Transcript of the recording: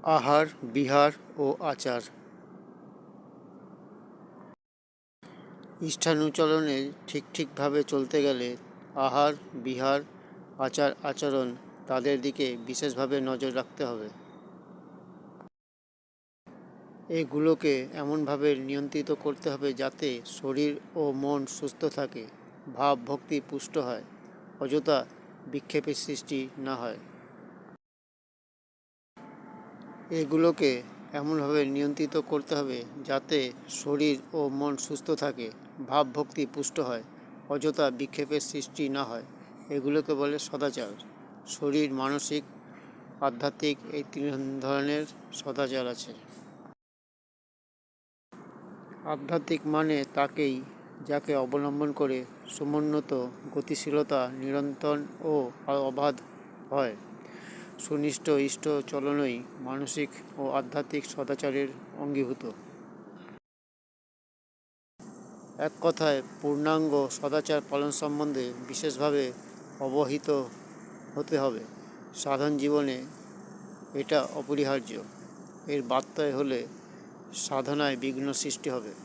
আহার, বিহার ও আচার। ইষ্ঠানুচলনে ঠিকভাবে চলতে গেলে আহার, বিহার, আচার আচরণ তাদের দিকে বিশেষভাবে নজর রাখতে হবে। এগুলোকে এমনভাবে নিয়ন্ত্রিত করতে হবে যাতে শরীর ও মন সুস্থ থাকে, ভাব ভক্তি পুষ্ট হয়, অযথা বিক্ষেপের সৃষ্টি না হয়। এগুলোকে এমনভাবে নিয়ন্ত্রিত করতে হবে যাতে শরীর ও মন সুস্থ থাকে, ভাব ভক্তি পুষ্ট হয়, অযথা বিক্ষেপের সৃষ্টি না হয়। এগুলোকে বলে সদাচার। শরীর, মানসিক, আধ্যাত্মিক এই তিন ধরনের সদাচার আছে। আধ্যাত্মিক মানে তাকেই যাকে অবলম্বন করে সমুন্নত গতিশীলতা নিরন্তর ও অবাধ হয়। সুনিষ্ট ইষ্ট চলনই মানসিক ও আধ্যাত্মিক সদাচারের অঙ্গীভূত। এক কথায় পূর্ণাঙ্গ সদাচার পালন সম্বন্ধে বিশেষভাবে অবহিত হতে হবে। সাধারণ জীবনে এটা অপরিহার্য। এর বার্তায় হলে সাধনায় বিঘ্ন সৃষ্টি হবে।